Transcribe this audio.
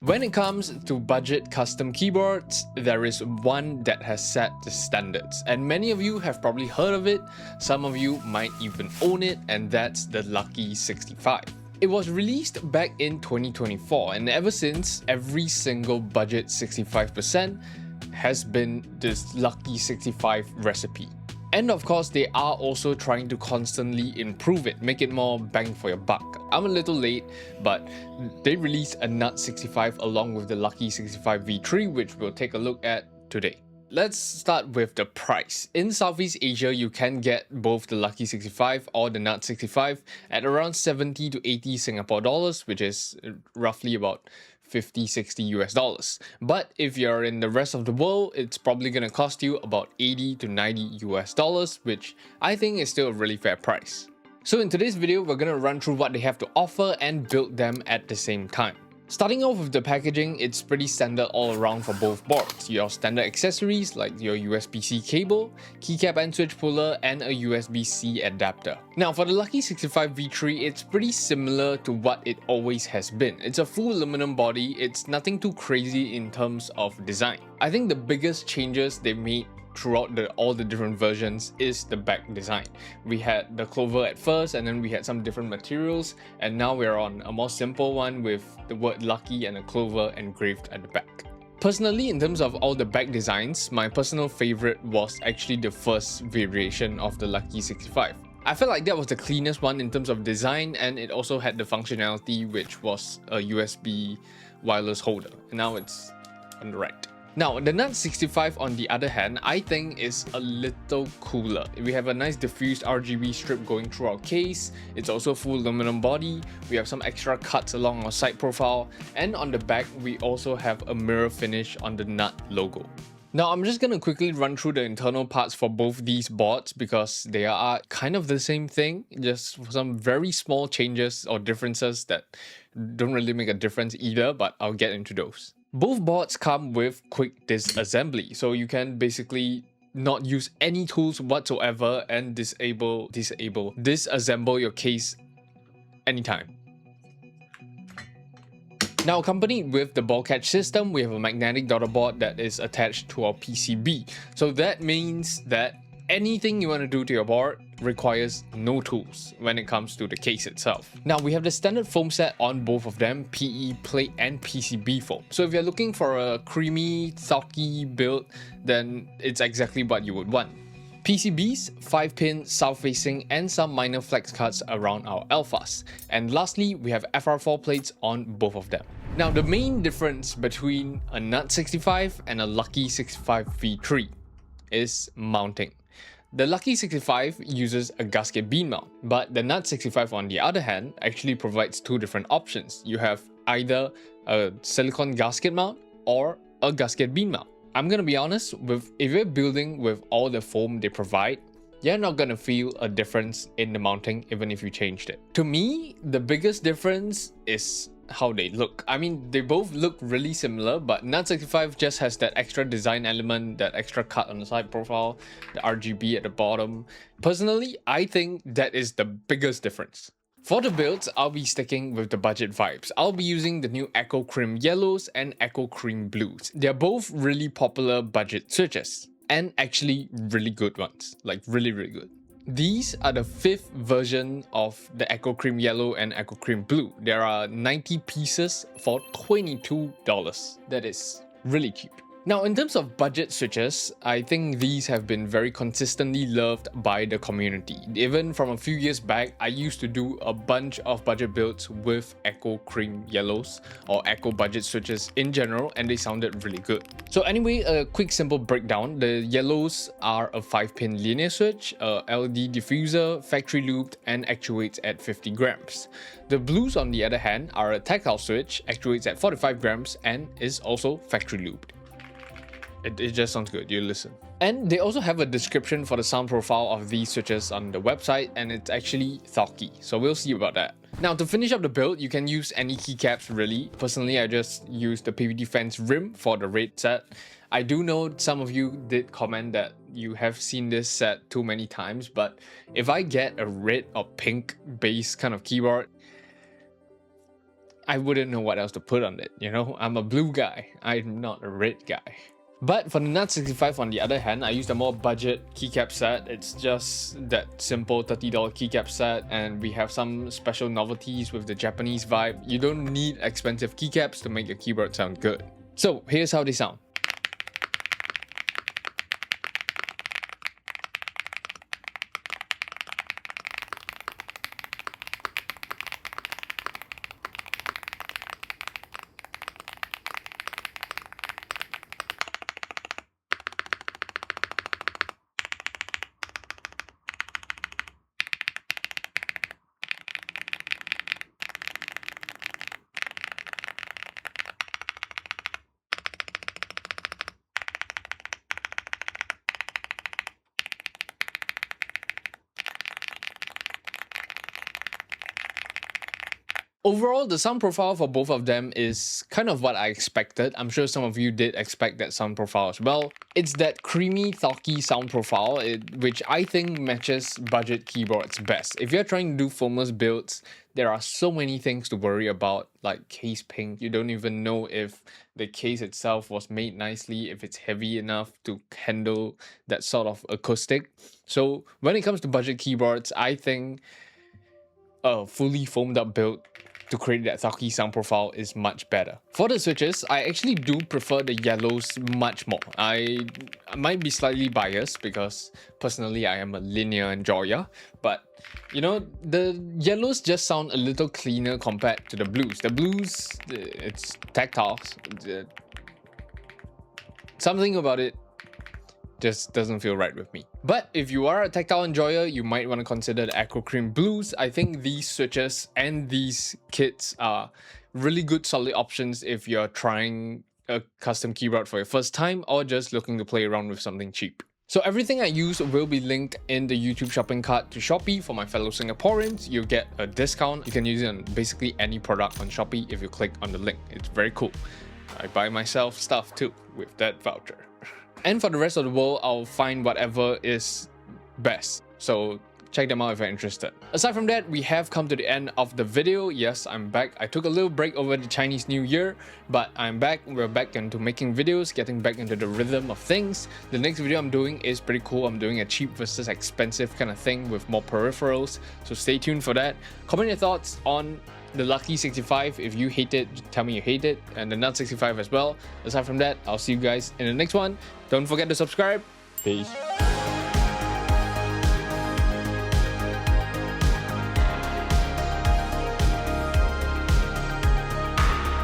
When it comes to budget custom keyboards, there is one that has set the standards, and many of you have probably heard of it, some of you might even own it, and that's the Lucky65. It was released back in 2024, and ever since, every single budget 65% has been this Lucky65 recipe. And of course, they are also trying to constantly improve it, make it more bang for your buck. I'm a little late, but they released a Nut65 along with the Lucky65v3, which we'll take a look at today. Let's start with the price. In Southeast Asia, you can get both the Lucky65 or the Nut65 at around 70 to 80 Singapore dollars, which is roughly about 50-60 US dollars. But if you're in the rest of the world, it's probably gonna cost you about 80 to 90 US dollars, which I think is still a really fair price. So in today's video, we're gonna run through what they have to offer and build them at the same time. Starting off with the packaging, it's pretty standard all around for both boards. Your standard accessories like your USB-C cable, keycap and switch puller, and a USB-C adapter. Now for the Lucky65v3, it's pretty similar to what it always has been. It's a full aluminum body, it's nothing too crazy in terms of design. I think the biggest changes they made throughout all the different versions is the back design. We had the clover at first, and then we had some different materials, and now we're on a more simple one with the word Lucky and a clover engraved at the back. Personally, in terms of all the back designs, my personal favorite was actually the first variation of the Lucky65. I felt like that was the cleanest one in terms of design, and it also had the functionality, which was a USB wireless holder, and now it's on the right. Now, the Nut65 on the other hand, I think is a little cooler. We have a nice diffused RGB strip going through our case, it's also full aluminum body, we have some extra cuts along our side profile, and on the back we also have a mirror finish on the Nut logo. Now, I'm just going to quickly run through the internal parts for both these boards because they are kind of the same thing, just some very small changes or differences that don't really make a difference either, but I'll get into those. Both boards come with quick disassembly, so you can basically not use any tools whatsoever and disassemble your case anytime. Now, accompanied with the ball catch system, we have a magnetic daughter board that is attached to our PCB. So that means that anything you want to do to your board requires no tools when it comes to the case itself. Now, we have the standard foam set on both of them, PE plate and PCB foam. So if you're looking for a creamy, thocky build, then it's exactly what you would want. PCBs, 5-pin, south-facing, and some minor flex cuts around our alphas. And lastly, we have FR4 plates on both of them. Now, the main difference between a Nut65 and a Lucky65v3 is mounting. The Lucky65 uses a gasket bean mount, but the Nut65 on the other hand actually provides two different options. You have either a silicone gasket mount or a gasket bean mount. I'm gonna be honest, if you're building with all the foam they provide, you're not gonna feel a difference in the mounting even if you changed it. To me, the biggest difference is how they look. I mean, they both look really similar, but Nut65 just has that extra design element, that extra cut on the side profile, the RGB at the bottom. Personally, I think that is the biggest difference. For the builds, I'll be sticking with the budget vibes. I'll be using the new Echo Cream Yellows and Echo Cream Blues. They're both really popular budget switches, and actually really good ones, like really good. These are the 5th version of the Echo Cream Yellow and Echo Cream Blue. There are 90 pieces for $22. That is really cheap. Now, in terms of budget switches, I think these have been very consistently loved by the community. Even from a few years back, I used to do a bunch of budget builds with Echo Cream Yellows or Echo budget switches in general, and they sounded really good. So anyway, a quick simple breakdown. The yellows are a 5-pin linear switch, a LED diffuser, factory looped, and actuates at 50 grams. The blues, on the other hand, are a tactile switch, actuates at 45 grams, and is also factory looped. It just sounds good, you listen. And they also have a description for the sound profile of these switches on the website, and it's actually thocky, so we'll see about that. Now, to finish up the build, you can use any keycaps really. Personally, I just used the PVD Fence rim for the red set. I do know some of you did comment that you have seen this set too many times, but if I get a red or pink base kind of keyboard, I wouldn't know what else to put on it, you know? I'm a blue guy, I'm not a red guy. But for the Nut65 on the other hand, I used a more budget keycap set. It's just that simple $30 keycap set, and we have some special novelties with the Japanese vibe. You don't need expensive keycaps to make your keyboard sound good. So here's how they sound. Overall, the sound profile for both of them is kind of what I expected. I'm sure some of you did expect that sound profile as well. It's that creamy, talky sound profile, which I think matches budget keyboards best. If you're trying to do foamless builds, there are so many things to worry about, like case ping. You don't even know if the case itself was made nicely, if it's heavy enough to handle that sort of acoustic. So when it comes to budget keyboards, I think a fully foamed up build to create that talky sound profile is much better. For the switches, I actually do prefer the yellows much more. I might be slightly biased because personally I am a linear enjoyer, but you know, the yellows just sound a little cleaner compared to the blues. The blues, it's tactile. Something about it just doesn't feel right with me. But if you are a tactile enjoyer, you might want to consider the Acro Cream Blues. I think these switches and these kits are really good solid options if you're trying a custom keyboard for your first time or just looking to play around with something cheap. So everything I use will be linked in the YouTube shopping cart to Shopee. For my fellow Singaporeans, you get a discount. You can use it on basically any product on Shopee if you click on the link. It's very cool. I buy myself stuff too with that voucher. And for the rest of the world, I'll find whatever is best. So check them out if you're interested. Aside from that, we have come to the end of the video. Yes, I'm back. I took a little break over the Chinese New Year, but I'm back. We're back into making videos, getting back into the rhythm of things. The next video I'm doing is pretty cool. I'm doing a cheap versus expensive kind of thing with more peripherals. So stay tuned for that. Comment your thoughts on the Lucky65. If you hate it, tell me you hate it, and the Nut65 as well. Aside from that, I'll see you guys in the next one. Don't forget to subscribe. Peace.